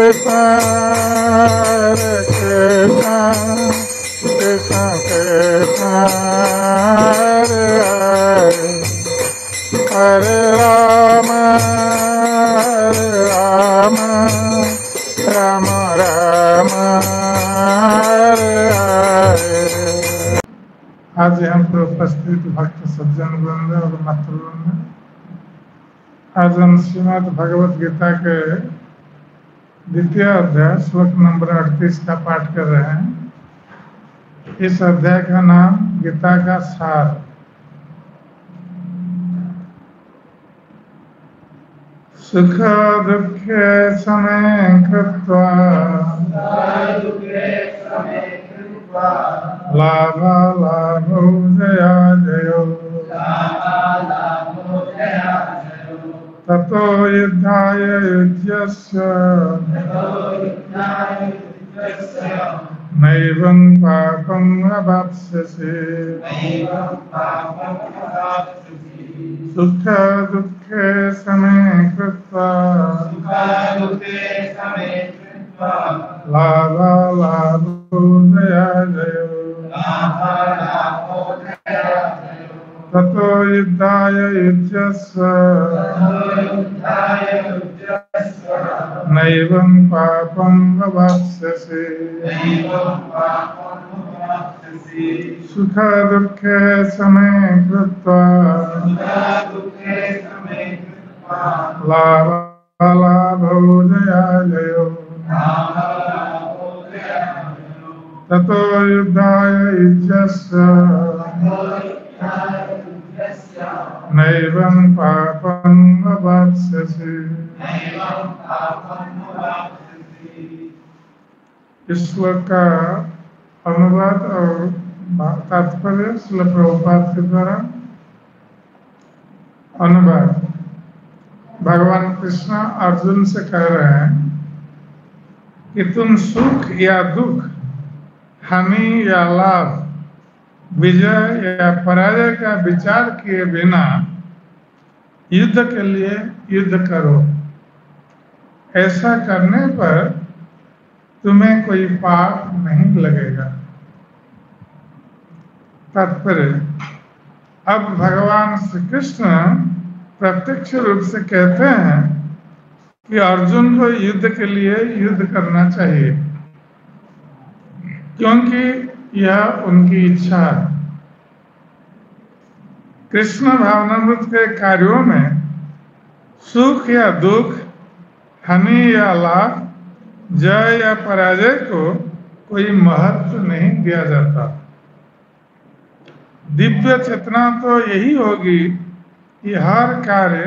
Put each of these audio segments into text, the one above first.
Hare Rama, Rama Rama, Hare Hare। आज यहाँ पर उपस्थित भक्त सज्जन वृंद और मातृवृंद, आज हम श्रीमद् भगवत गीता के द्वितीय अध्याय श्लोक नंबर 38 का पाठ कर रहे हैं। इस अध्याय का नाम गीता का सार। सुख दुखे समे कृत्वा लाभ लाभो जया जयो ततो युद्धाय युज्यस्य नैवं पापं अवाप्स्यसि। सुख दुखे समे कृत्वा लाभ लाभो जया जयो ततो युद्धाय युज्यस्य नैवं पापं अवाप्स्यसि। सुख दुखे समे कृत्वा लाभ लाभो जया जयो ततो युद्धाय युज्यस्य नैवं पापं अवाप्स्यसि। इस श्लोक का अनुवाद और तात्पर्य श्रील प्रभुपाद के द्वारा। अनुवाद: भगवान कृष्ण अर्जुन से कह रहे हैं कि तुम सुख या दुख, हानि या लाभ, विजय या पराजय का विचार किए बिना युद्ध के लिए युद्ध करो। ऐसा करने पर तुम्हें कोई पाप नहीं लगेगा। तात्पर्य: अब भगवान श्री कृष्ण प्रत्यक्ष रूप से कहते हैं कि अर्जुन को युद्ध के लिए युद्ध करना चाहिए, क्योंकि यह उनकी इच्छा है। कृष्ण भावनामृत के कार्यों में सुख या दुख, हानि या लाभ, जय या पराजय को कोई महत्व नहीं दिया जाता। दिव्य चेतना तो यही होगी कि हर कार्य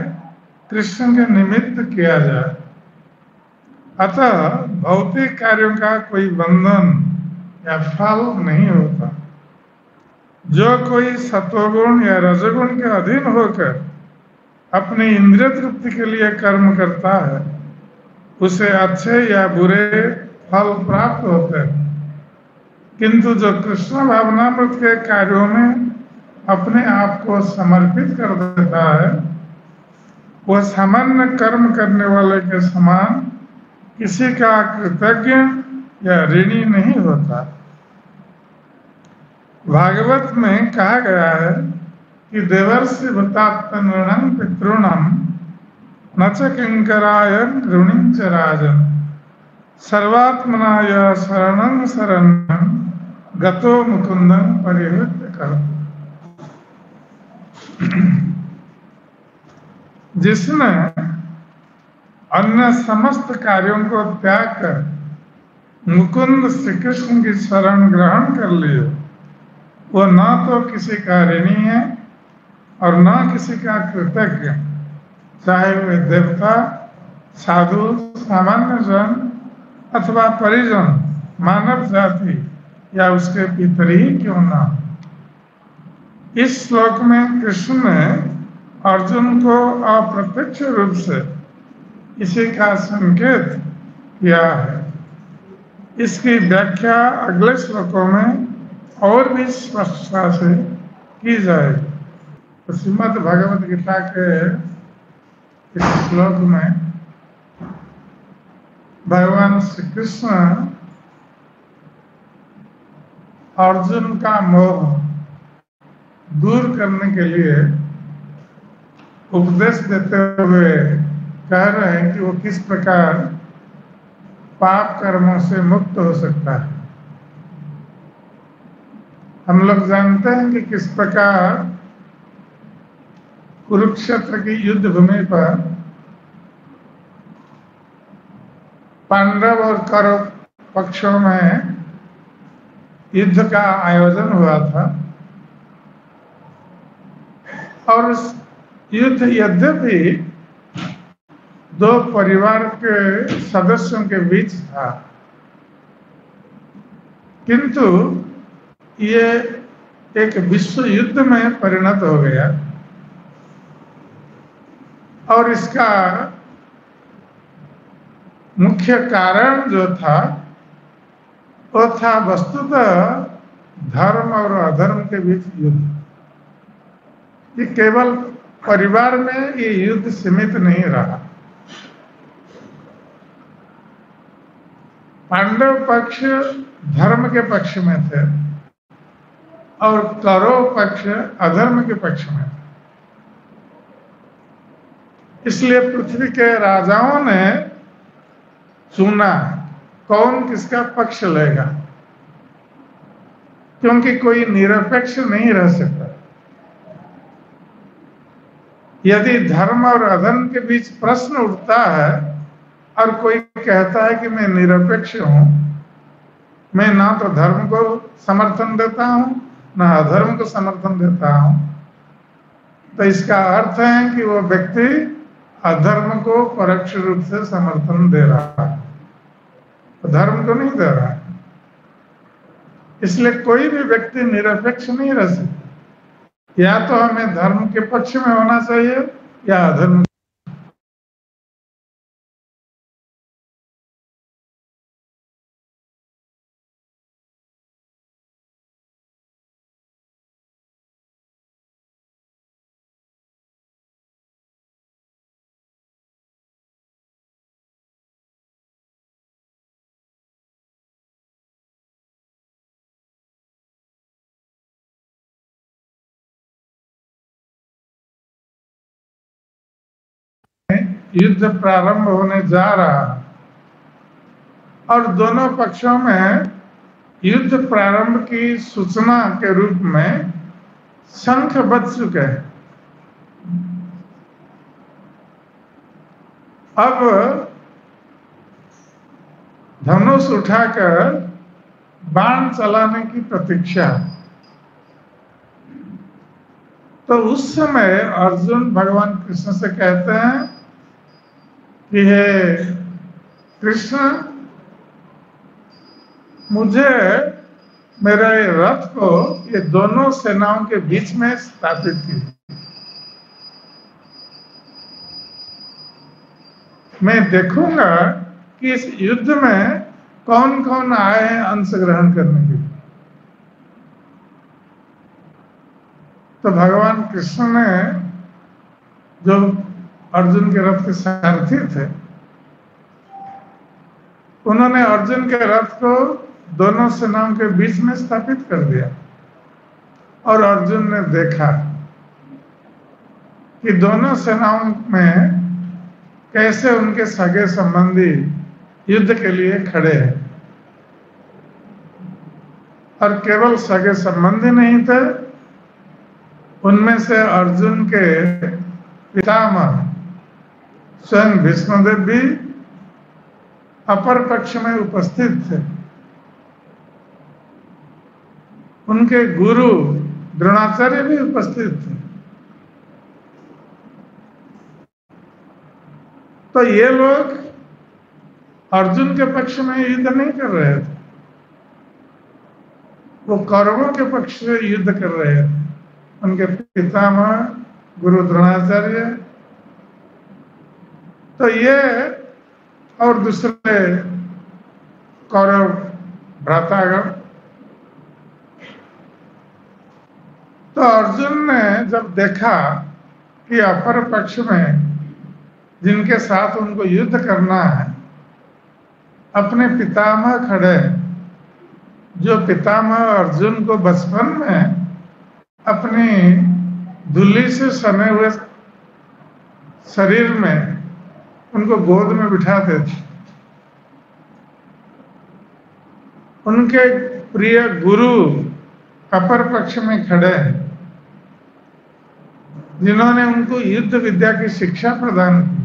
कृष्ण के निमित्त किया जाए। अतः भौतिक कार्यों का कोई बंधन या फल नहीं होता। जो कोई सत्वगुण या रजोगुण के अधीन होकर अपनी इंद्रिय तृप्ति के लिए कर्म करता है, उसे अच्छे या बुरे फल प्राप्त होते हैं। किंतु जो कृष्ण भावनामृत के कार्यों में अपने आप को समर्पित कर देता है, वह सामान्य कर्म करने वाले के समान किसी का कृतज्ञ या ऋणी नहीं होता। भागवत में कहा गया है कि देवर्षि भूतात्मनृणां पितॄणां न च किंकराय ऋणिं च राजन् सर्वात्मनाय शरणं शरण्यं गतो मुकुंदं परिहृत्य करतु। जिसने अन्य समस्त कार्यों को त्याग कर मुकुंद श्री कृष्ण की शरण ग्रहण कर लिए, वो न तो किसी का ऋणी है और न किसी का कृतज्ञ, चाहे वे देवता, साधु, सामान्य जन अथवा परिजन, मानव जाति या उसके पितर ही क्यों न। इस श्लोक में कृष्ण ने अर्जुन को अप्रत्यक्ष रूप से इसी का संकेत किया है। इसकी व्याख्या अगले श्लोकों में और भी स्पष्टता से की जाएगी। तो श्रीमद् भगवत गीता के इस श्लोक में भगवान श्री कृष्ण अर्जुन का मोह दूर करने के लिए उपदेश देते हुए कह रहे हैं कि वो किस प्रकार पाप कर्मों से मुक्त हो सकता है। हम लोग जानते हैं कि किस प्रकार कुरुक्षेत्र की युद्ध भूमि पर पांडव और कौरव पक्षों में युद्ध का आयोजन हुआ था और इस युद्ध यद्यपि दो परिवार के सदस्यों के बीच था, किंतु ये एक विश्व युद्ध में परिणत हो गया और इसका मुख्य कारण जो था वो था वस्तुतः धर्म और अधर्म के बीच युद्ध। ये केवल परिवार में ये युद्ध सीमित नहीं रहा। पांडव पक्ष धर्म के पक्ष में थे और कौरव पक्ष अधर्म के पक्ष में थे। इसलिए पृथ्वी के राजाओं ने चुना कौन किसका पक्ष लेगा, क्योंकि कोई निरपेक्ष नहीं रह सकता। यदि धर्म और अधर्म के बीच प्रश्न उठता है और कोई कहता है कि मैं निरपेक्ष हूं, मैं ना तो धर्म को समर्थन देता हूं ना अधर्म को समर्थन देता हूं, तो इसका अर्थ है कि वो व्यक्ति अधर्म को परोक्ष रूप से समर्थन दे रहा है, धर्म को नहीं दे रहा है। इसलिए कोई भी व्यक्ति निरपेक्ष नहीं रह सकता। या तो हमें धर्म के पक्ष में होना चाहिए या अधर्म। युद्ध प्रारंभ होने जा रहा है और दोनों पक्षों में युद्ध प्रारंभ की सूचना के रूप में शंख बज चुके हैं। अब धनुष उठाकर बाण चलाने की प्रतीक्षा। तो उस समय अर्जुन भगवान कृष्ण से कहते हैं कि हे कृष्ण, मुझे मेरे रथ को ये दोनों सेनाओं के बीच में स्थापित कीजिए। मैं देखूंगा कि इस युद्ध में कौन कौन आए हैं अंश ग्रहण करने के लिए। तो भगवान कृष्ण ने, जो अर्जुन के रथ के सारथी थे, उन्होंने अर्जुन के रथ को दोनों सेनाओं के बीच में स्थापित कर दिया और अर्जुन ने देखा कि दोनों सेनाओं में कैसे उनके सगे संबंधी युद्ध के लिए खड़े हैं। और केवल सगे संबंधी नहीं थे, उनमें से अर्जुन के पितामह स्वयं भीष्मदेव भी अपर पक्ष में उपस्थित थे। उनके गुरु द्रोणाचार्य भी उपस्थित थे। तो ये लोग अर्जुन के पक्ष में युद्ध नहीं कर रहे थे, वो कौरवों के पक्ष से युद्ध कर रहे थे। उनके पितामह गुरु द्रोणाचार्य, तो ये और दूसरे कौरव भ्रातागण। तो अर्जुन ने जब देखा कि अपर पक्ष में जिनके साथ उनको युद्ध करना है अपने पितामह खड़े हैं, जो पितामह अर्जुन को बचपन में अपनी धूली से सने हुए शरीर में उनको गोद में बिठाते थे। उनके प्रिय गुरु अपर पक्ष में खड़े हैं, जिन्होंने उनको युद्ध विद्या की शिक्षा प्रदान की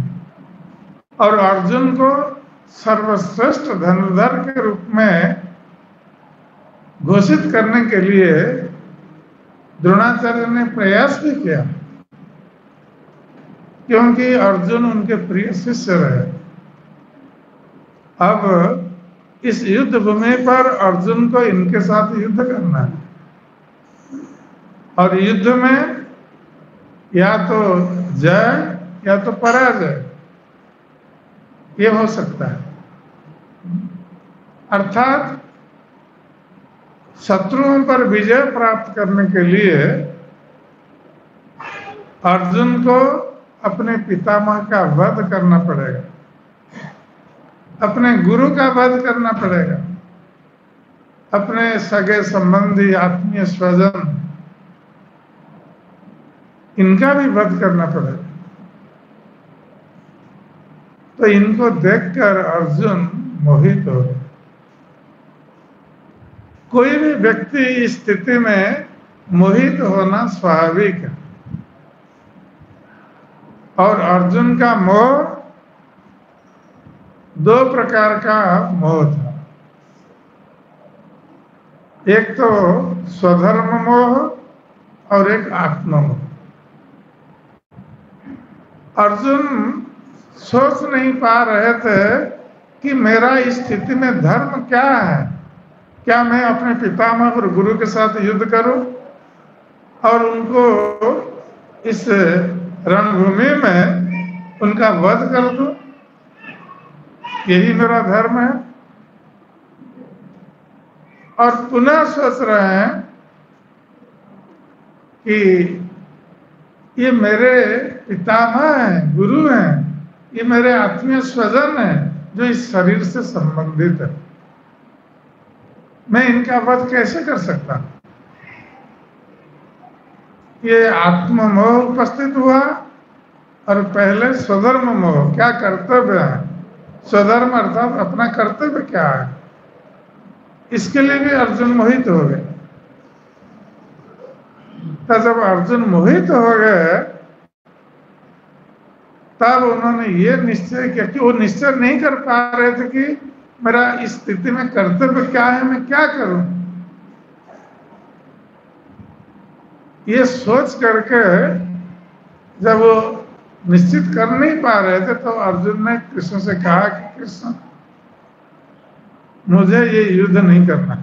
और अर्जुन को सर्वश्रेष्ठ धनुर्धर के रूप में घोषित करने के लिए द्रोणाचार्य ने प्रयास भी किया, क्योंकि अर्जुन उनके प्रिय शिष्य रहे। अब इस युद्ध भूमि पर अर्जुन को इनके साथ युद्ध करना है और युद्ध में या तो जय या तो पराजय ये हो सकता है। अर्थात शत्रुओं पर विजय प्राप्त करने के लिए अर्जुन को अपने पितामह का वध करना पड़ेगा, अपने गुरु का वध करना पड़ेगा, अपने सगे संबंधी आत्मीय स्वजन इनका भी वध करना पड़ेगा। तो इनको देखकर अर्जुन मोहित हो गए। कोई भी व्यक्ति इस स्थिति में मोहित होना स्वाभाविक है और अर्जुन का मोह दो प्रकार का मोह था। एक तो स्वधर्म मोह और एक आत्म मोह। अर्जुन सोच नहीं पा रहे थे कि मेरा इस स्थिति में धर्म क्या है। क्या मैं अपने पितामह और गुरु के साथ युद्ध करूं और उनको इस रणभूमि में उनका वध कर दूं? यही मेरा धर्म है। और पुनः सोच रहे हैं कि ये मेरे पितामह हैं, गुरु हैं, ये मेरे आत्मीय स्वजन हैं जो इस शरीर से संबंधित है। मैं इनका वध कैसे कर सकता? ये आत्म मोह उपस्थित हुआ और पहले स्वधर्म मोह, क्या कर्तव्य है। स्वधर्म अर्थात अपना कर्तव्य क्या है, इसके लिए भी अर्जुन मोहित हो गए। तो जब अर्जुन मोहित हो गए तब उन्होंने ये निश्चय किया कि वो निश्चय नहीं कर पा रहे थे कि मेरा इस स्थिति में कर्तव्य क्या है, मैं क्या करूं। ये सोच करके जब वो निश्चित कर नहीं पा रहे थे तो अर्जुन ने कृष्ण से कहा कि कृष्ण, मुझे ये युद्ध नहीं करना।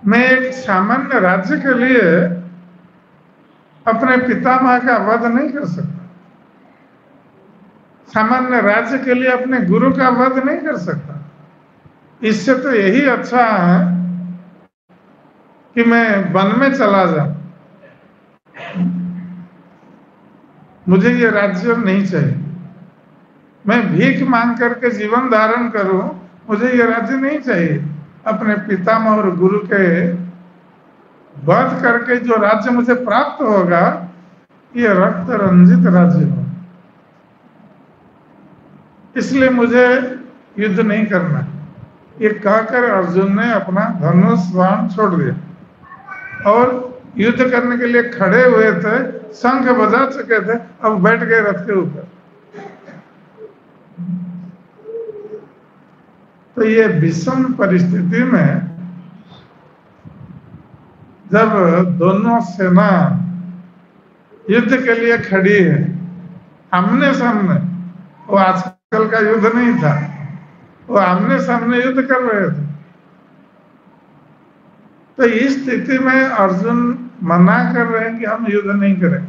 मैं एक सामान्य राज्य के लिए अपने पितामह का वध नहीं कर सकता, सामान्य राज्य के लिए अपने गुरु का वध नहीं कर सकता। इससे तो यही अच्छा है कि मैं वन में चला जाऊं, मुझे ये राज्य नहीं चाहिए। मैं भीख मांग करके जीवन धारण करूं, मुझे ये राज्य नहीं चाहिए। अपने पितामह और गुरु के वध करके जो राज्य मुझे प्राप्त होगा, ये रक्त रंजित राज्य हो। इसलिए मुझे युद्ध नहीं करना। ये कहकर अर्जुन ने अपना धनुष बाण छोड़ दिया और युद्ध करने के लिए खड़े हुए थे, शंख बजा चुके थे, अब बैठ गए रथ के ऊपर। तो ये विषम परिस्थिति में जब दोनों सेना युद्ध के लिए खड़ी है आमने सामने, वो आजकल का युद्ध नहीं था, वो आमने सामने युद्ध कर रहे थे, तो इस स्थिति में अर्जुन मना कर रहे हैं कि हम युद्ध नहीं करें।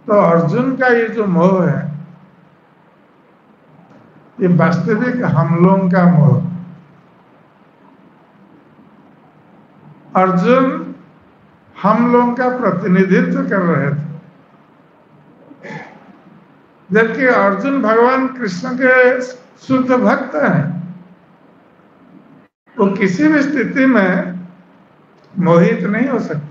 तो अर्जुन का ये जो मोह है, ये वास्तविक हम लोगों का मोह। अर्जुन हम लोगों का प्रतिनिधित्व कर रहे थे, जबकि अर्जुन भगवान कृष्ण के शुद्ध भक्त हैं। वो किसी भी स्थिति में मोहित नहीं हो सकते।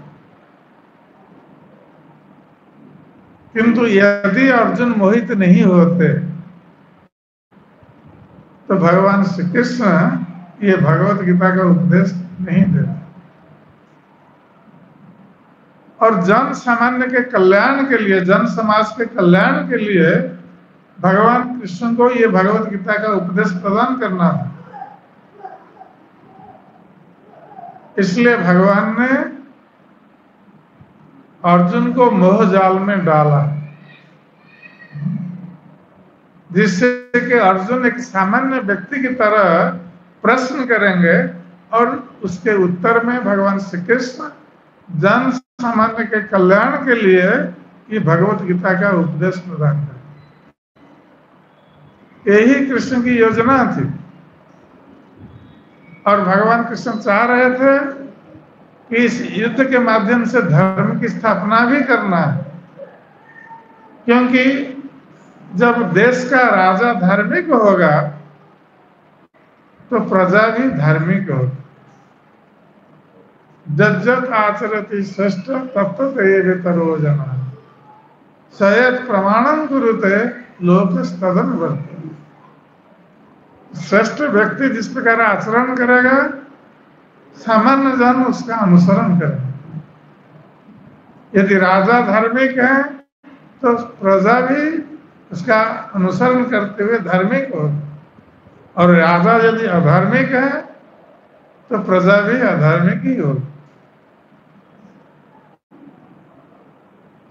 किंतु यदि अर्जुन मोहित नहीं होते तो भगवान श्री कृष्ण ये भगवत गीता का उपदेश नहीं देते। और जन सामान्य के कल्याण के लिए, जन समाज के कल्याण के लिए भगवान कृष्ण को ये भगवत गीता का उपदेश प्रदान करना था। इसलिए भगवान ने अर्जुन को मोह जाल में डाला, जिससे कि अर्जुन एक सामान्य व्यक्ति की तरह प्रश्न करेंगे और उसके उत्तर में भगवान श्री कृष्ण जन सामान्य के कल्याण के लिए ये भगवत गीता का उपदेश प्रदान करें। यही कृष्ण की योजना थी। और भगवान कृष्ण चाह रहे थे कि इस युद्ध के माध्यम से धर्म की स्थापना भी करना है, क्योंकि जब देश का राजा धार्मिक होगा तो प्रजा भी धार्मिक होगी। जज्जत आचरति श्रेष्ठ तत्त एवेतरो जना सयत प्रमाणम कुरुते लोकस्तदन वर्तते। श्रेष्ठ व्यक्ति जिस प्रकार आचरण करेगा, सामान्य जन उसका अनुसरण करेगा। यदि राजा धार्मिक है तो प्रजा भी उसका अनुसरण करते हुए धार्मिक हो, और राजा यदि अधार्मिक है तो प्रजा भी अधार्मिक ही हो।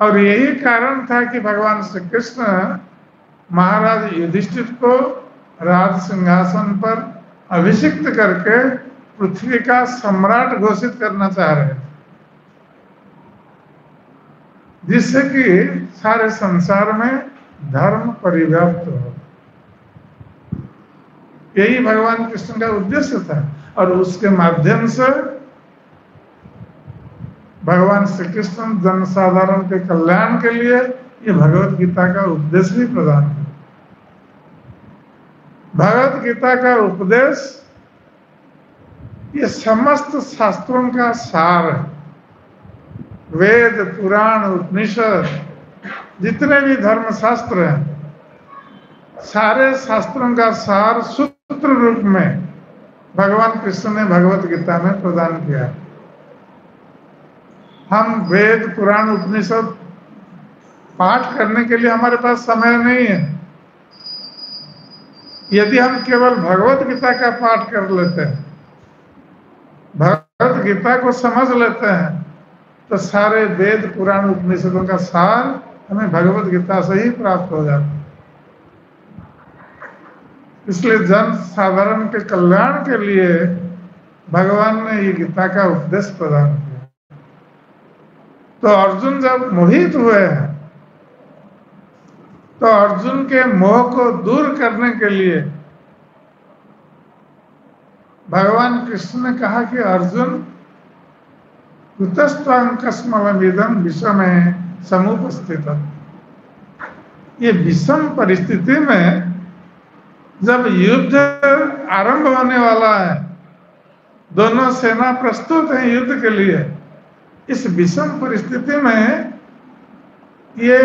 और यही कारण था कि भगवान श्री कृष्ण महाराज युधिष्ठिर को राज सिंहासन पर अभिषिक्त करके पृथ्वी का सम्राट घोषित करना चाह रहे थे, जिससे कि सारे संसार में धर्म परिव्याप्त हो। यही भगवान कृष्ण का उद्देश्य था। और उसके माध्यम से भगवान श्री कृष्ण जनसाधारण के कल्याण के लिए ये भगवत गीता का उपदेश भी प्रदान किया। भगवत गीता का उपदेश ये समस्त शास्त्रों का सार है। वेद, पुराण, उपनिषद, जितने भी धर्म शास्त्र हैं, सारे शास्त्रों का सार सूत्र रूप में भगवान कृष्ण ने भगवत गीता में प्रदान किया। हम वेद, पुराण, उपनिषद पाठ करने के लिए हमारे पास समय नहीं है। यदि हम केवल भगवत गीता का पाठ कर लेते हैं, भगवत गीता को समझ लेते हैं, तो सारे वेद, पुराण, उपनिषदों का सार हमें भगवत गीता से ही प्राप्त हो जाता है। इसलिए जन साधारण के कल्याण के लिए भगवान ने ये गीता का उपदेश प्रदान किया। तो अर्जुन जब मोहित हुए हैं, तो अर्जुन के मोह को दूर करने के लिए भगवान कृष्ण ने कहा कि अर्जुन कुतस्त्वंकस्मलमिदं विषम समुपस्थित। ये विषम परिस्थिति में जब युद्ध आरंभ होने वाला है, दोनों सेना प्रस्तुत हैं युद्ध के लिए, इस विषम परिस्थिति में ये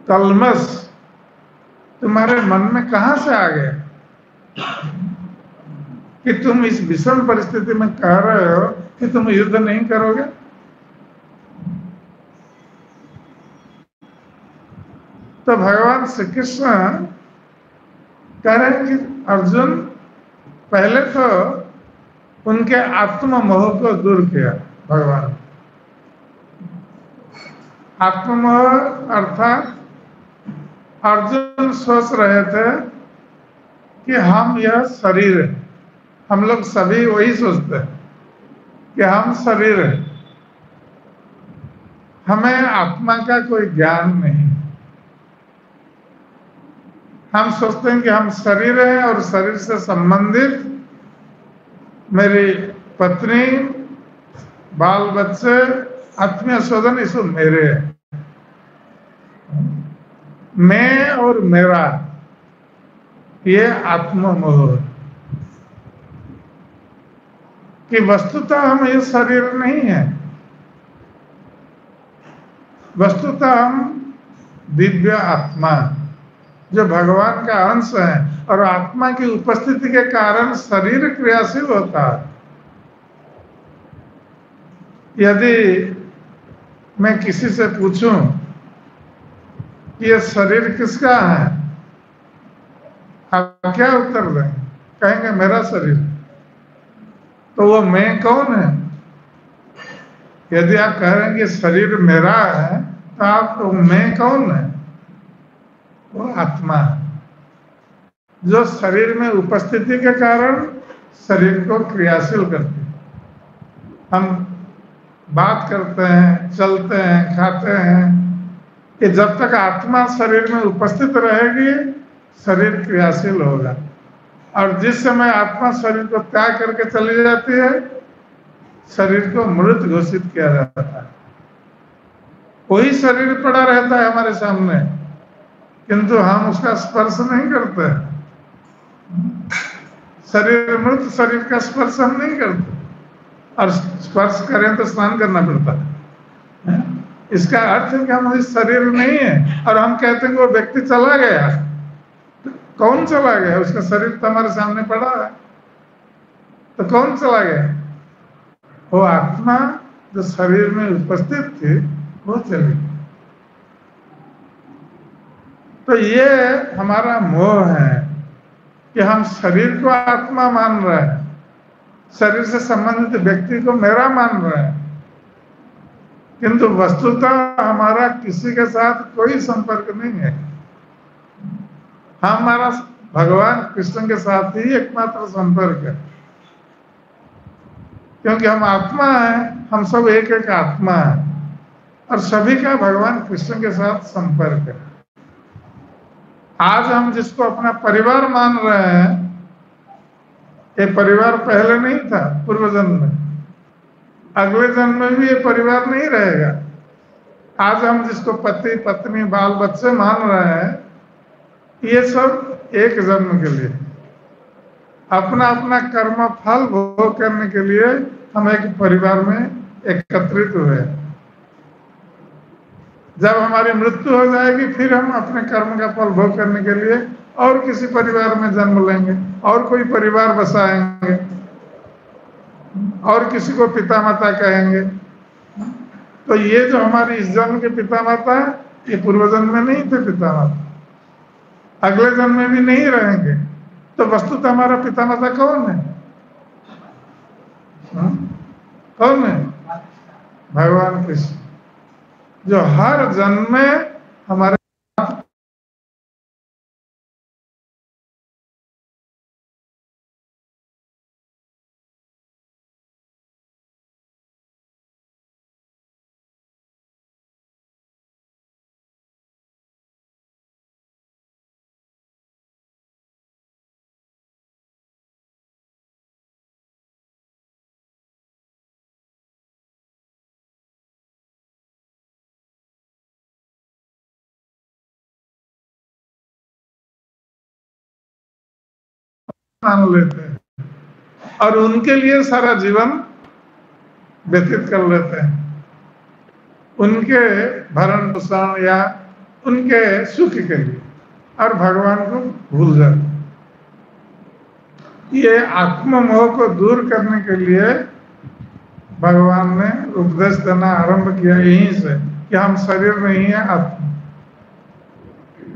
कलमश तुम्हारे मन में कहां से आ गया कि तुम इस विषम परिस्थिति में कह रहे हो कि तुम युद्ध नहीं करोगे? तो भगवान श्री कृष्ण कह रहे हैं कि अर्जुन, पहले तो उनके आत्ममोह को दूर किया भगवान। आत्ममोह अर्थात अर्जुन सोच रहे थे कि हम यह शरीर है। हम लोग सभी वही सोचते हैं कि हम शरीर है, हमें आत्मा का कोई ज्ञान नहीं। हम सोचते हैं कि हम शरीर है और शरीर से संबंधित मेरी पत्नी, बाल बच्चे, आत्मीय स्वजन, ये सब मेरे हैं। मैं और मेरा, ये आत्ममोह है कि वस्तुतः हम ये शरीर नहीं है, वस्तुतः हम दिव्य आत्मा जो भगवान का अंश है, और आत्मा की उपस्थिति के कारण शरीर क्रियाशील होता है। यदि मैं किसी से पूछूं कि ये शरीर किसका है, आप क्या उत्तर दें? कहेंगे मेरा शरीर। तो वो मैं कौन है? यदि आप कह रहे हैं कि शरीर मेरा है, तो आप तो मैं कौन है? वो आत्मा है जो शरीर में उपस्थिति के कारण शरीर को क्रियाशील करती है। हम बात करते हैं, चलते हैं, खाते हैं, कि जब तक आत्मा शरीर में उपस्थित रहेगी शरीर क्रियाशील होगा, और जिस समय आत्मा शरीर को त्याग करके चली जाती है शरीर को मृत घोषित किया जाता है। वही शरीर पड़ा रहता है हमारे सामने, किंतु हम उसका स्पर्श नहीं करते। शरीर मृत शरीर का स्पर्श हम नहीं करते, और स्पर्श करें तो स्नान करना पड़ता है। इसका अर्थ है कि हम इस शरीर नहीं है, और हम कहते हैं कि वो व्यक्ति चला गया। कौन चला गया? उसका शरीर तो हमारे सामने पड़ा है, तो कौन चला गया? वो आत्मा जो शरीर में उपस्थित थी वो चली गई। तो ये हमारा मोह है कि हम शरीर को आत्मा मान रहे हैं, शरीर से संबंधित व्यक्ति को मेरा मान रहे हैं, किंतु वस्तुतः हमारा किसी के साथ कोई संपर्क नहीं है। हमारा भगवान कृष्ण के साथ ही एकमात्र संपर्क है, क्योंकि हम आत्मा है, हम सब एक एक आत्मा है, और सभी का भगवान कृष्ण के साथ संपर्क है। आज हम जिसको अपना परिवार मान रहे हैं, ये परिवार पहले नहीं था पूर्व जन्म में, अगले जन्म में भी ये परिवार नहीं रहेगा। आज हम जिसको पति पत्नी बाल बच्चे मान रहे हैं, ये सब एक जन्म के लिए, अपना अपना कर्म फल भोग करने के लिए हम एक परिवार में एकत्रित हुए। जब हमारी मृत्यु हो जाएगी फिर हम अपने कर्म का फल भोग करने के लिए और किसी परिवार में जन्म लेंगे, और कोई परिवार बसाएंगे, और किसी को पिता माता कहेंगे। तो ये जो हमारी इस जन्म के पिता माता, ये पूर्व जन्म में नहीं थे पिता माता, अगले जन्म में भी नहीं रहेंगे। तो वस्तुतः हमारा पिता माता कौन है? कौन है? भगवान कृष्ण, जो हर जन्म में हमारे मान लेते हैं और उनके लिए सारा जीवन व्यतीत कर लेते हैं, उनके भरण पोषण या उनके सुख के लिए, और भगवान को भूल जाते। ये आत्ममोह को दूर करने के लिए भगवान ने उपदेश देना आरंभ किया यहीं से कि हम शरीर नहीं है, आत्मा।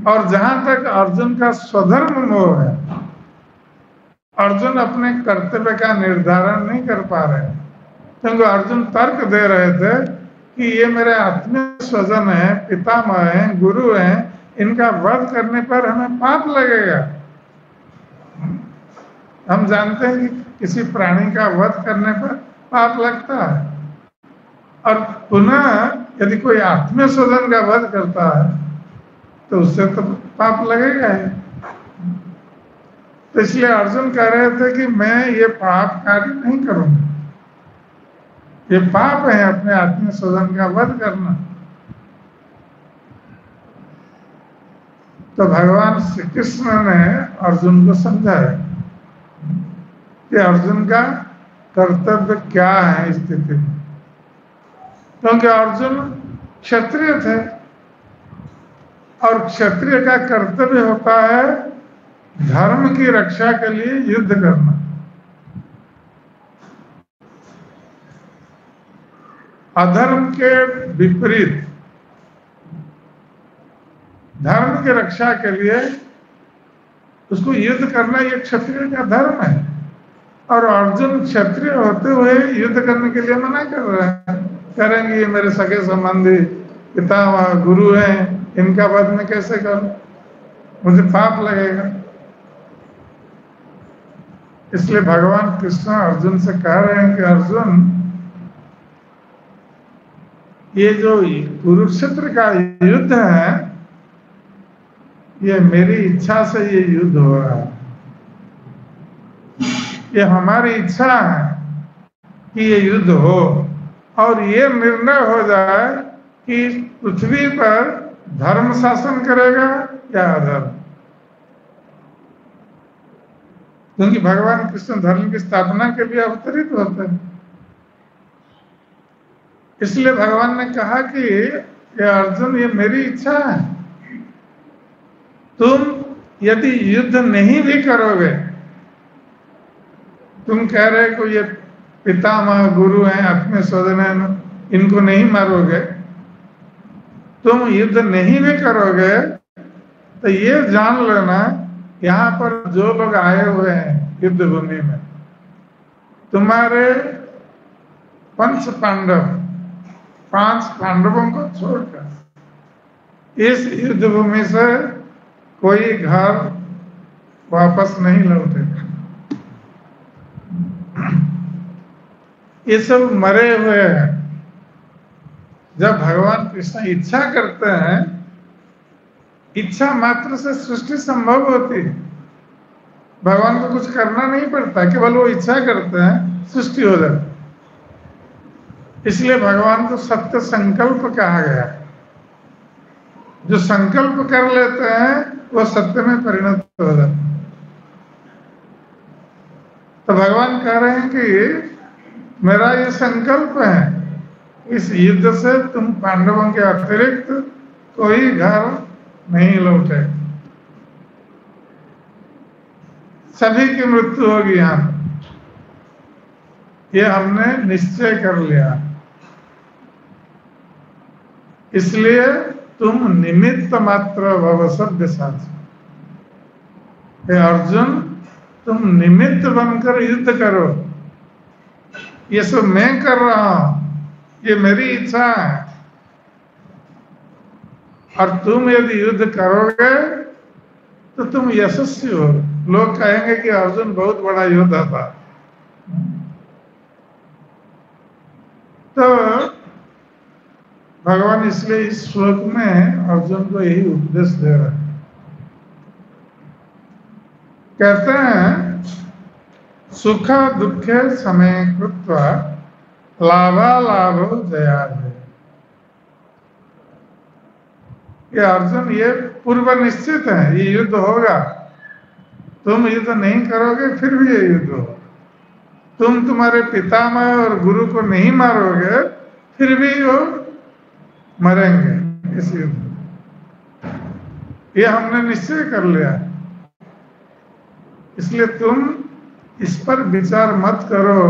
और जहां तक अर्जुन का स्वधर्म मोह है, अर्जुन अपने कर्तव्य का निर्धारण नहीं कर पा रहे, क्योंकि अर्जुन तर्क दे रहे थे कि ये मेरे आत्मीय स्वजन है, पितामह है, गुरु है, इनका वध करने पर हमें पाप लगेगा। हम जानते हैं कि किसी प्राणी का वध करने पर पाप लगता है, और पुनः यदि कोई आत्मीय स्वजन का वध करता है तो उससे तो पाप लगेगा ही। तो इसलिए अर्जुन कह रहे थे कि मैं ये पाप कार्य नहीं करूंगा, ये पाप है अपने आत्मीय स्वजन का वध करना। तो भगवान श्री कृष्ण ने अर्जुन को समझाया कि अर्जुन का कर्तव्य क्या है इस स्थिति में, क्योंकि अर्जुन क्षत्रिय थे और क्षत्रिय का कर्तव्य होता है धर्म की रक्षा के लिए युद्ध करना। अधर्म के विपरीत धर्म की रक्षा के लिए उसको युद्ध करना ये क्षत्रिय का धर्म है। और अर्जुन क्षत्रिय होते हुए युद्ध करने के लिए मना कर रहे हैं, करेंगे ये मेरे सगे संबंधी पितामह गुरु हैं, इनका वध में कैसे करूं, मुझे पाप लगेगा। इसलिए भगवान कृष्ण अर्जुन से कह रहे हैं कि अर्जुन, ये जो कुरुक्षेत्र का युद्ध है ये मेरी इच्छा से ये युद्ध हो रहा है। ये हमारी इच्छा है कि ये युद्ध हो और ये निर्णय हो जाए कि पृथ्वी पर धर्म शासन करेगा या अधर्म, क्योंकि भगवान कृष्ण धर्म की स्थापना के लिए अवतरित होते हैं। इसलिए भगवान ने कहा कि ये अर्जुन, ये मेरी इच्छा है, तुम यदि युद्ध नहीं भी करोगे, तुम कह रहे हो ये पितामह गुरु हैं, अपने स्वजन हैं, इनको नहीं मारोगे, तुम युद्ध नहीं भी करोगे तो ये जान लेना यहाँ पर जो लोग आए हुए हैं युद्ध भूमि में, तुम्हारे पंच पांडव, 5 पांडवों को छोड़कर इस युद्ध भूमि से कोई घर वापस नहीं लौटेगा। ये सब मरे हुए हैं। जब भगवान कृष्ण इच्छा करते हैं, इच्छा मात्र से सृष्टि संभव होती है। भगवान को कुछ करना नहीं पड़ता, केवल वो इच्छा करते हैं, सृष्टि हो जाती। इसलिए भगवान को सत्य संकल्प कहा गया। जो संकल्प कर लेते हैं वो सत्य में परिणत हो जाता है। तो भगवान कह रहे हैं कि मेरा ये संकल्प है, इस युद्ध से तुम पांडवों के अतिरिक्त कोई घर नहीं लौटे, सभी की मृत्यु होगी। यहाँ ये हमने निश्चय कर लिया, इसलिए तुम निमित्त मात्र भव सभ्य साथ। अर्जुन, तुम निमित्त बनकर युद्ध करो, ये सब मैं कर रहा हूं, ये मेरी इच्छा है। और तुम यदि युद्ध करोगे तो तुम यशस्वी हो। लोग कहेंगे कि अर्जुन बहुत बड़ा योद्धा था। तो भगवान इसलिए इस श्लोक में अर्जुन को यही उपदेश दे रहे हैं। कहते हैं, सुख दुखे समय कृत्वा लाभालाभो जयाजय। ये अर्जुन, ये पूर्व निश्चित है, ये युद्ध होगा। तुम युद्ध नहीं करोगे फिर भी ये युद्ध होगा। तुम तुम्हारे पितामह और गुरु को नहीं मारोगे फिर भी वो मरेंगे इस युद्ध में। ये हमने निश्चय कर लिया। इसलिए तुम इस पर विचार मत करो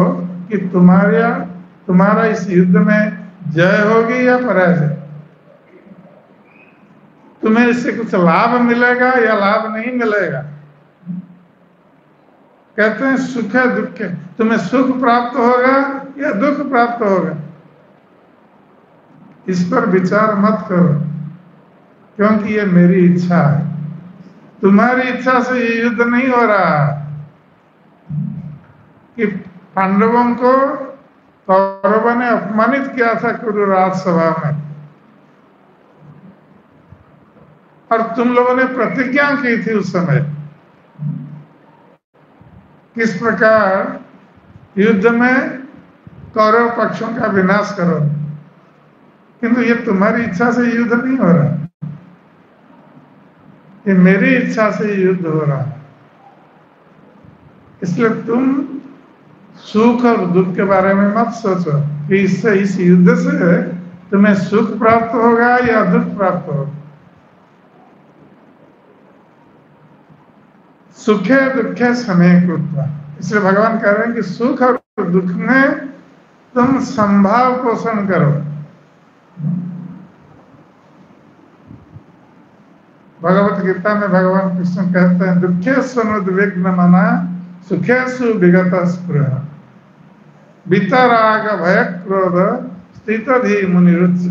कि तुम्हारा इस युद्ध में जय होगी या पराजय, तुम्हें इससे कुछ लाभ मिलेगा या लाभ नहीं मिलेगा। कहते हैं सुख दुख, तुम्हें सुख प्राप्त होगा या दुख प्राप्त होगा, इस पर विचार मत करो, क्योंकि ये मेरी इच्छा है। तुम्हारी इच्छा से ये युद्ध नहीं हो रहा कि पांडवों को कौरवों ने अपमानित किया था कुरुराज सभा में, और तुम लोगों ने प्रतिज्ञा की थी उस समय किस प्रकार युद्ध में कौरव पक्षों का विनाश करो, किंतु ये तुम्हारी इच्छा से युद्ध नहीं हो रहा, कि मेरी इच्छा से युद्ध हो रहा है, इसलिए तुम सुख और दुख के बारे में मत सोचो कि इससे, इस युद्ध से तुम्हें सुख प्राप्त होगा या दुख प्राप्त होगा। सुखे दुखे समय कृत्वा, इसलिए भगवान कह रहे हैं कि सुख और दुख में तुम संभाव पोषण करो। भगवत गीता में भगवान कृष्ण कहते हैं, दुखे सनुद्विग्न मना सुखेषु विगत स्पृह वितराग भय क्रोध स्थितधि मुनिरुच्च।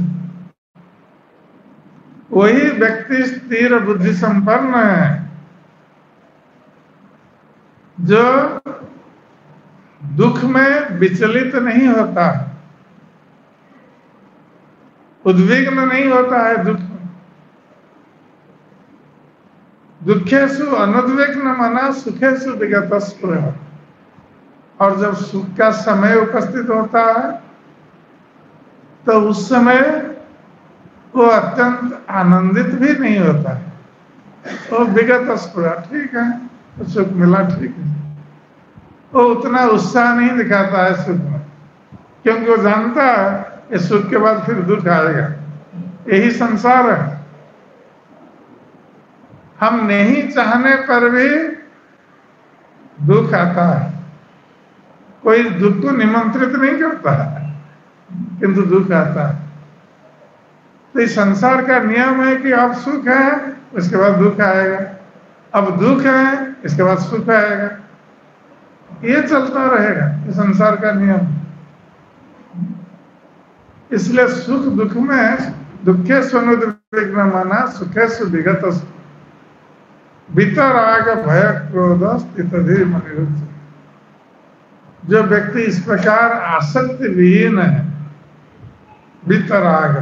वही व्यक्ति स्थिर बुद्धि संपन्न है जो दुख में विचलित नहीं होता, उद्विग्न नहीं होता है दुख में। दुखेषु अनुद्विग्न मना सुखेषु विगत स्पृह। और जब सुख का समय उपस्थित होता है तो उस समय वो अत्यंत आनंदित भी नहीं होता है। वो विगत स्पृह, ठीक है तो सुख मिला, ठीक है, वो उतना उत्साह नहीं दिखाता है सुख में, क्योंकि वो जानता है इस सुख के बाद फिर दुख आएगा। यही संसार है। हम नहीं चाहने पर भी दुख आता है। कोई दुख को निमंत्रित नहीं करता है, किंतु दुख आता है। तो इस संसार का नियम है कि अब सुख है, उसके बाद दुख आएगा, अब दुख है, इसके बाद सुख आएगा। ये चलता रहेगा, ये संसार का नियम। इसलिए सुख दुख में दुखे सनुद्विग्न मना सुखेषु विगत वितराग भय क्रोध स्थितधि मुनिरुच्च। जो व्यक्ति इस प्रकार आसक्ति विहीन है, वितराग,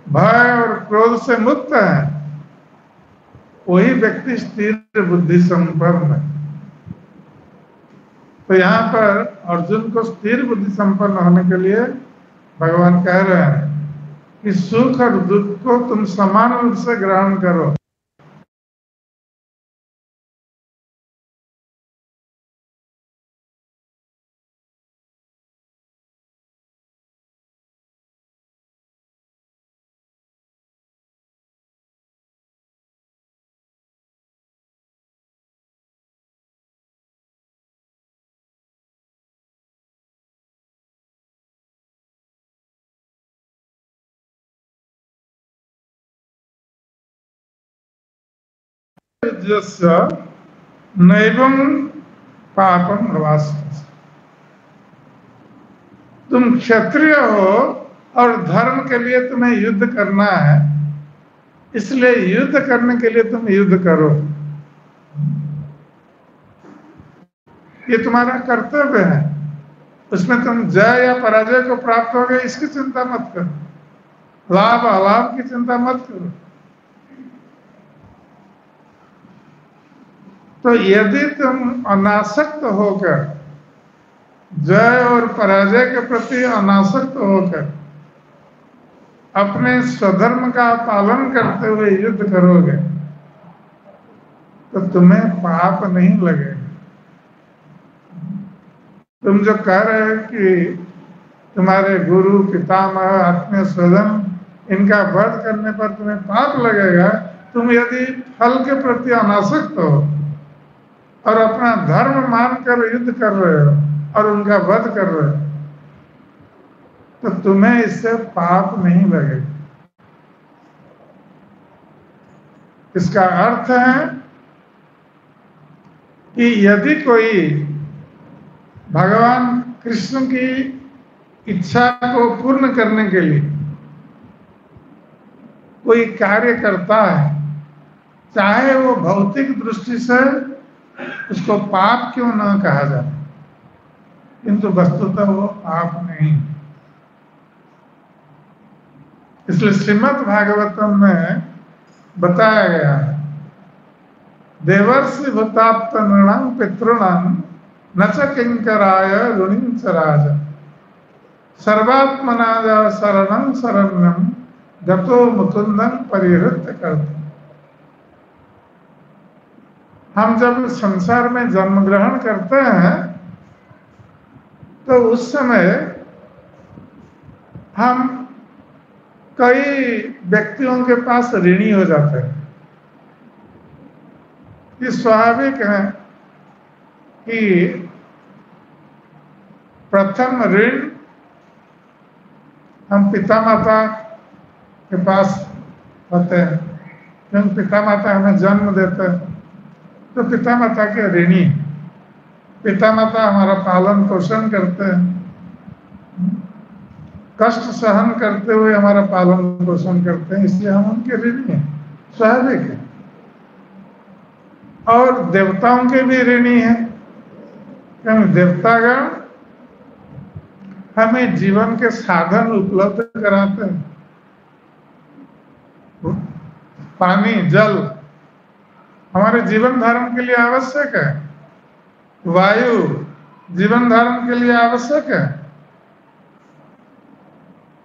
भय और क्रोध से मुक्त है, वही व्यक्ति स्थिर बुद्धि संपन्न है। तो यहाँ पर अर्जुन को स्थिर बुद्धि संपन्न होने के लिए भगवान कह रहे हैं कि सुख और दुख को तुम समान रूप से ग्रहण करो। नैवं पापम प्रवास। तुम क्षत्रिय हो और धर्म के लिए तुम्हें युद्ध करना है, इसलिए युद्ध करने के लिए तुम युद्ध करो। ये तुम्हारा कर्तव्य है। उसमें तुम जय या पराजय को प्राप्त हो गए इसकी चिंता मत करो, लाभ अलाभ की चिंता मत करो। तो यदि तुम अनासक्त होकर, जय और पराजय के प्रति अनासक्त होकर अपने स्वधर्म का पालन करते हुए युद्ध करोगे तो तुम्हें पाप नहीं लगेगा। तुम जो कह रहे हो कि तुम्हारे गुरु पितामह आत्मीय स्वजन इनका वध करने पर तुम्हें पाप लगेगा, तुम यदि फल के प्रति अनासक्त हो और अपना धर्म मानकर युद्ध कर रहे हो और उनका वध कर रहे हो तो तुम्हें इससे पाप नहीं लगेगा। इसका अर्थ है कि यदि कोई भगवान कृष्ण की इच्छा को पूर्ण करने के लिए कोई कार्य करता है, चाहे वो भौतिक दृष्टि से उसको पाप क्यों न कहा जाए, किंतु वस्तुतः वो पाप नहीं। इसलिए श्रीमद् भागवतम में बताया गया है, देवर्षि भूताप्त नृणां पितॄणां न च किंकराय ऋणिं च राज सर्वात्मना शरणं शरण्यं गतो मुकुंदं परिहृत्य करते। हम जब संसार में जन्म ग्रहण करते हैं तो उस समय हम कई व्यक्तियों के पास ऋणी हो जाते हैं। ये स्वाभाविक है कि प्रथम ऋण हम पिता माता के पास होते हैं, क्योंकि पिता माता हमें जन्म देते हैं तो पिता माता के ऋणी। पिता माता हमारा पालन पोषण करते हैं, कष्ट सहन करते हुए हमारा पालन पोषण करते हैं, इसलिए हम उनके ऋणी हैं, स्वाभाविक है। और देवताओं के भी ऋणी हैं, क्योंकि देवतागण हमें जीवन के साधन उपलब्ध कराते हैं। पानी जल हमारे जीवन धारण के लिए आवश्यक है, वायु जीवन धारण के लिए आवश्यक है,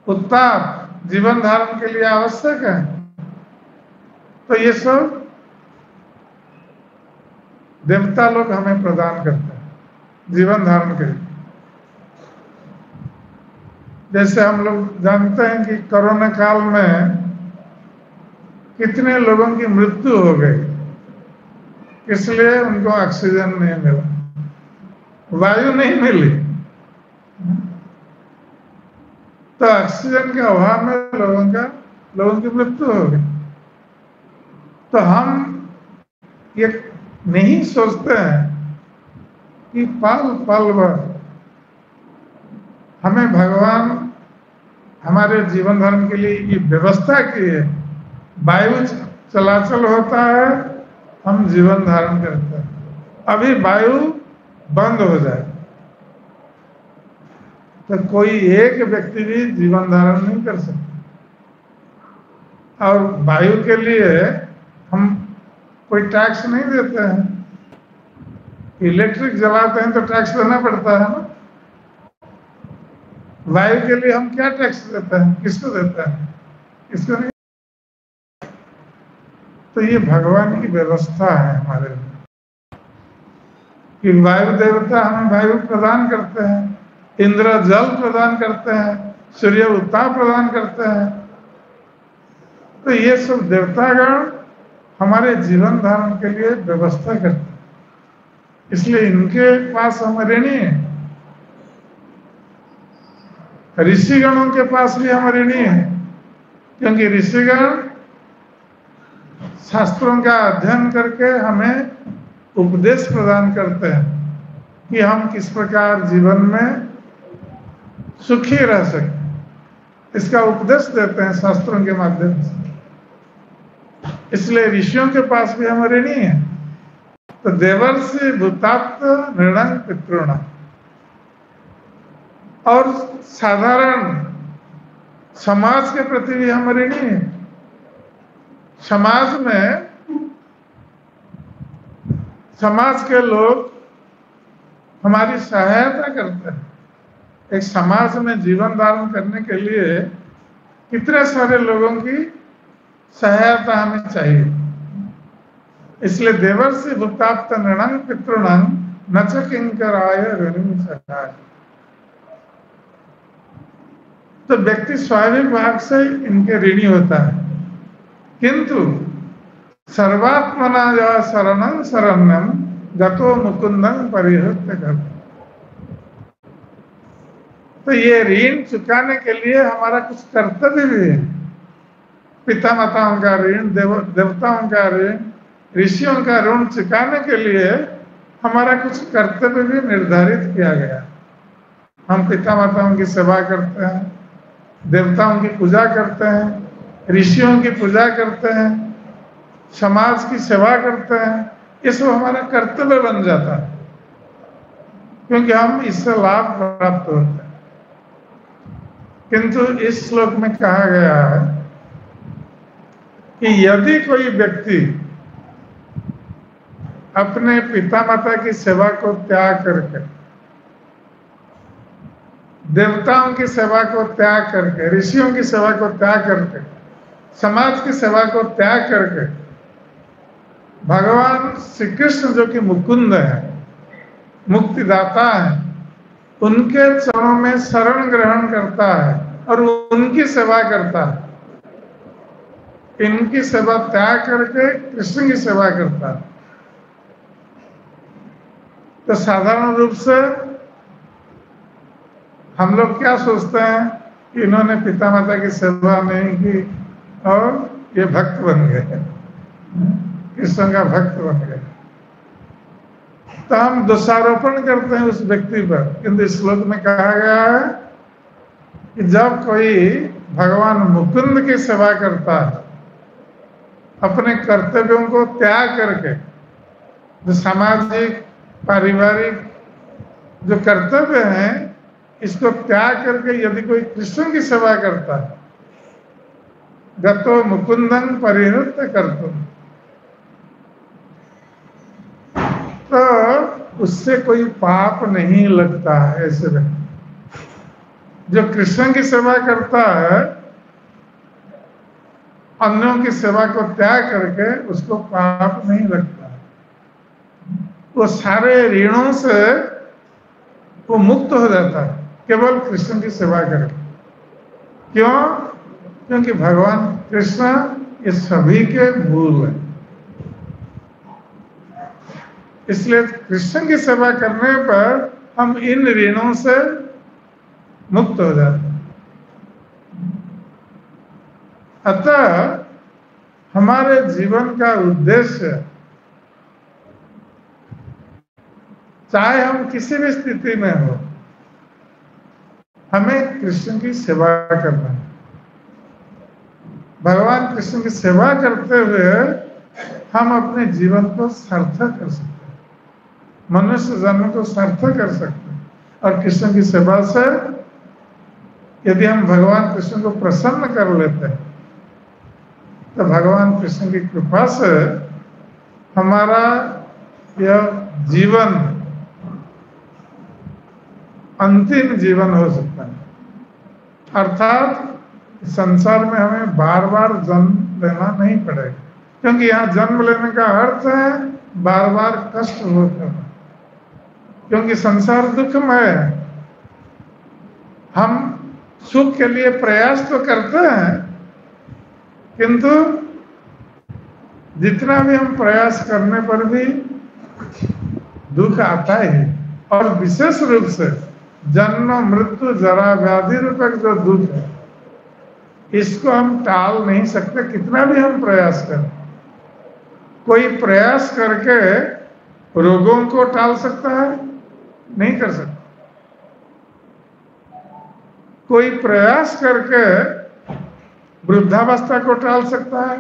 उत्ताप जीवन धारण के लिए आवश्यक है। तो ये सब देवता लोग हमें प्रदान करते हैं जीवन धारण के लिए। जैसे हम लोग जानते हैं कि कोरोना काल में कितने लोगों की मृत्यु हो गई, इसलिए उनको ऑक्सीजन नहीं मिला, वायु नहीं मिली, तो ऑक्सीजन के अभाव में लोगों की मृत्यु हो गई। तो हम ये नहीं सोचते हैं कि पल पल भर हमें भगवान हमारे जीवन धर्म के लिए ये व्यवस्था की है, वायु चलाचल होता है, हम जीवन धारण करते हैं। अभी वायु बंद हो जाए तो कोई एक व्यक्ति भी जीवन धारण नहीं कर सकता। और वायु के लिए हम कोई टैक्स नहीं देते हैं, इलेक्ट्रिक जलाते हैं तो टैक्स देना पड़ता है ना। वायु के लिए हम क्या टैक्स देते हैं, किसको देते हैं, किसको नहीं। तो ये भगवान की व्यवस्था है हमारे लिए कि वायु देवता हमें वायु प्रदान करते हैं, इंद्र जल प्रदान करते हैं, सूर्य उत्ताप प्रदान करते हैं। तो ये सब देवतागण हमारे जीवन धारण के लिए व्यवस्था करते हैं, इसलिए इनके पास हम ऋणी हैं। ऋषिगणों के पास भी हम ऋणी हैं, क्योंकि ऋषिगण शास्त्रों का अध्ययन करके हमें उपदेश प्रदान करते हैं कि हम किस प्रकार जीवन में सुखी रह सकें। इसका उपदेश देते हैं शास्त्रों के माध्यम से, इसलिए ऋषियों के पास भी हम ऋणी हैं। तो देवर्षि भूताप्त नृणां पितॄणां, और साधारण समाज के प्रति भी हम ऋणी हैं। समाज में समाज के लोग हमारी सहायता करते हैं। एक समाज में जीवन धारण करने के लिए कितने सारे लोगों की सहायता हमें चाहिए। इसलिए देवर्षि भूताप्त नृणां पितॄणां न च किंकराय ऋणी सहाय। तो व्यक्ति स्वाभाविक भाव से इनके ऋणी होता है, किंतु सर्वात्मना या शरणं शरण्यं गतो मुकुंदं परिहृत्य कर। तो ये ऋण चुकाने के लिए हमारा कुछ कर्तव्य भी है। पिता माताओं का ऋण, देवताओं का ऋण, ऋषियों का ऋण चुकाने के लिए हमारा कुछ कर्तव्य भी निर्धारित किया गया। हम पिता माताओं की सेवा करते हैं, देवताओं की पूजा करते हैं, ऋषियों की पूजा करते हैं, समाज की सेवा करते हैं। ये सब हमारा कर्तव्य बन जाता है, क्योंकि हम इससे लाभ प्राप्त होते हैं। किंतु इस श्लोक में कहा गया है कि यदि कोई व्यक्ति अपने पिता माता की सेवा को त्याग करके, देवताओं की सेवा को त्याग करके, ऋषियों की सेवा को त्याग करके, समाज की सेवा को त्याग करके भगवान श्री कृष्ण जो कि मुकुंद है, मुक्तिदाता है, उनके चरणों में शरण ग्रहण करता है और उनकी सेवा करता है। इनकी सेवा त्याग करके कृष्ण की सेवा करता है। तो साधारण रूप से हम लोग क्या सोचते हैं कि इन्होंने पिता माता की सेवा नहीं की और ये भक्त बन गए, कृष्ण का भक्त बन गए। तो हम दोषारोपण करते हैं उस व्यक्ति पर, किंतु इस श्लोक में कहा गया है कि जब कोई भगवान मुकुंद की सेवा करता है, अपने कर्तव्यों को त्याग करके, जो सामाजिक पारिवारिक जो कर्तव्य हैं इसको त्याग करके यदि कोई कृष्ण की सेवा करता है, गतो मुकुंदं परिहृत्य कर्तुम्, तो उससे कोई पाप नहीं लगता है। ऐसे व्यक्ति जो कृष्ण की सेवा करता है, अन्यों की सेवा को त्याग करके उसको पाप नहीं लगता है। वो सारे ऋणों से वो मुक्त हो जाता है केवल कृष्ण की सेवा करके। क्यों? क्योंकि भगवान कृष्ण ये सभी के मूल है। इसलिए कृष्ण की सेवा करने पर हम इन ऋणों से मुक्त हो जाते हैं। अतः हमारे जीवन का उद्देश्य, चाहे हम किसी भी स्थिति में हो, हमें कृष्ण की सेवा करना है। भगवान कृष्ण की सेवा करते हुए हम अपने जीवन को सार्थक कर सकते हैं, मनुष्य जन्म को सार्थक कर सकते हैं। और कृष्ण की सेवा से यदि हम भगवान कृष्ण को प्रसन्न कर लेते हैं तो भगवान कृष्ण की कृपा से हमारा यह जीवन अंतिम जीवन हो सकता है। अर्थात संसार में हमें बार बार जन्म लेना नहीं पड़ेगा, क्योंकि यहाँ जन्म लेने का अर्थ है बार बार कष्ट भोग करना, क्योंकि संसार दुखमय है। हम सुख के लिए प्रयास तो करते हैं, किंतु जितना भी हम प्रयास करने पर भी दुख आता ही। और विशेष रूप से जन्म मृत्यु जरा व्याधि रूपक जो दुख है, इसको हम टाल नहीं सकते कितना भी हम प्रयास करें। कोई प्रयास करके रोगों को टाल सकता है? नहीं कर सकता। कोई प्रयास करके वृद्धावस्था को टाल सकता है?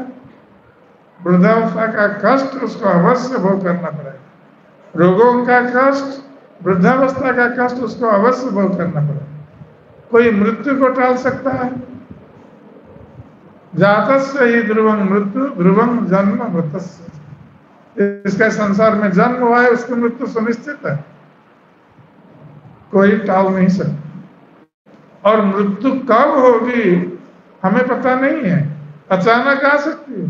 वृद्धावस्था का कष्ट उसको अवश्य भोग करना पड़ेगा। रोगों का कष्ट, वृद्धावस्था का कष्ट उसको अवश्य भोग करना पड़ेगा। कोई मृत्यु को टाल सकता है? जातस्य ही ध्रुवं मृत्यु ध्रुवं जन्म मृतस्य। इसका संसार में जन्म हुआ है, उसकी मृत्यु सुनिश्चित है, कोई टाल नहीं सकता। और मृत्यु कब होगी हमें पता नहीं है, अचानक आ सकती है।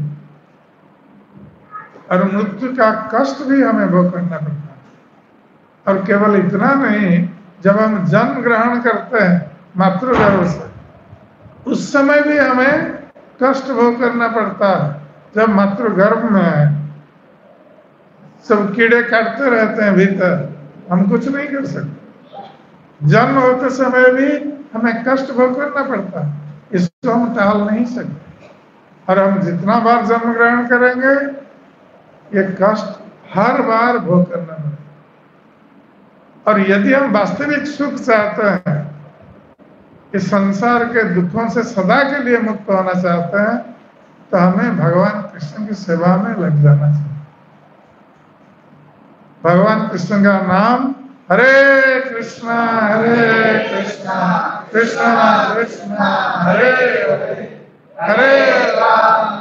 और मृत्यु का कष्ट भी हमें भोग करना पड़ता है। और केवल इतना नहीं, जब हम जन्म ग्रहण करते हैं मातृगर्भ से, उस समय भी हमें कष्ट भोग करना पड़ता है। जब मातृगर्भ में है, सब कीड़े काटते रहते हैं भीतर, हम कुछ नहीं कर सकते। जन्म होते समय भी हमें कष्ट भोग करना पड़ता है, इसको हम टाल नहीं सकते। और हम जितना बार जन्म ग्रहण करेंगे, ये कष्ट हर बार भोग करना पड़ेगा। और यदि हम वास्तविक सुख चाहते हैं, इस संसार के दुखों से सदा के लिए मुक्त होना चाहते हैं, तो हमें भगवान कृष्ण की सेवा में लग जाना चाहिए। भगवान कृष्ण का नाम हरे कृष्णा कृष्णा कृष्णा हरे हरे, हरे राम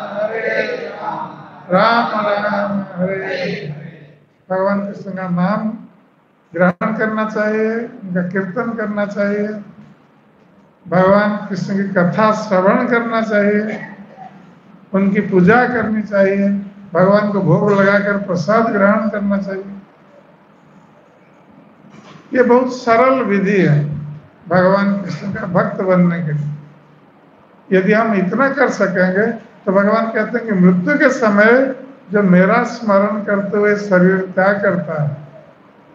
राम राम हरे हरे। भगवान कृष्ण का नाम ग्रहण करना चाहिए, उनका कीर्तन करना चाहिए, भगवान कृष्ण की कथा श्रवण करना चाहिए, उनकी पूजा करनी चाहिए। भगवान को भोग लगाकर प्रसाद ग्रहण करना चाहिए। ये बहुत सरल विधि है भगवान कृष्ण का भक्त बनने के लिए। यदि हम इतना कर सकेंगे तो भगवान कहते हैं कि मृत्यु के समय जो मेरा स्मरण करते हुए शरीर त्याग करता है,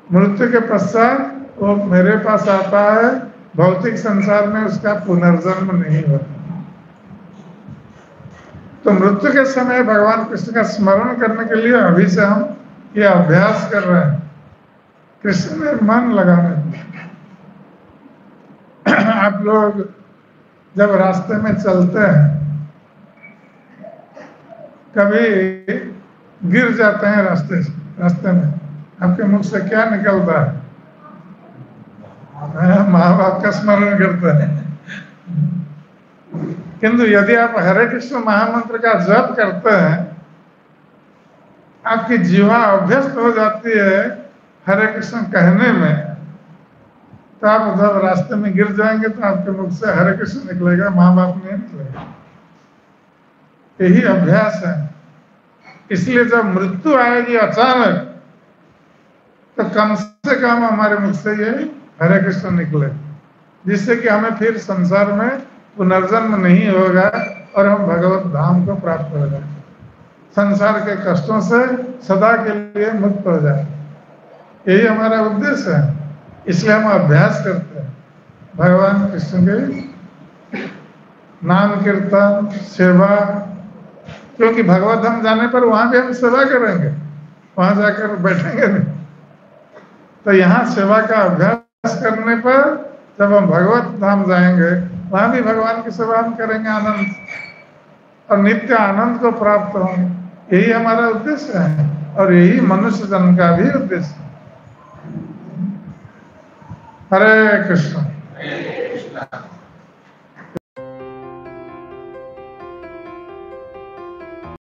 मृत्यु के पश्चात वो मेरे पास आता है, भौतिक संसार में उसका पुनर्जन्म नहीं होता। तो मृत्यु के समय भगवान कृष्ण का स्मरण करने के लिए अभी से हम ये अभ्यास कर रहे हैं, कृष्ण में मन लगाने। आप लोग जब रास्ते में चलते हैं, कभी गिर जाते हैं रास्ते में, आपके मुख से क्या निकलता है? माँ बाप का स्मरण करते हैं। किंतु यदि आप हरे कृष्ण महामंत्र का जप करते हैं, आपकी जीवा अभ्यस्त हो जाती है हरे कृष्ण कहने में, तो आप जब रास्ते में गिर जाएंगे तो आपके मुख से हरे कृष्ण निकलेगा, माँ बाप नहीं निकलेगा। यही अभ्यास है। इसलिए जब मृत्यु आएगी अचानक, तो कम से कम हमारे मुख से ये हरे कृष्ण निकले, जिससे कि हमें फिर संसार में पुनर्जन्म नहीं होगा और हम भगवत धाम को प्राप्त हो जाए, संसार के कष्टों से सदा के लिए मुक्त हो जाए। यही हमारा उद्देश्य है। इसलिए हम अभ्यास करते हैं भगवान कृष्ण के नाम कीर्तन सेवा, क्योंकि भगवत धाम जाने पर वहां भी हम सेवा करेंगे, वहां जाकर बैठेंगे नहीं। तो यहाँ सेवा का अभ्यास करने पर जब हम भगवत धाम जाएंगे, वहां भी भगवान की सेवा हम करेंगे आनंद, और नित्य आनंद को प्राप्त होंगे। यही हमारा उद्देश्य है और यही मनुष्य जन्म का भी उद्देश्य है। हरे कृष्ण।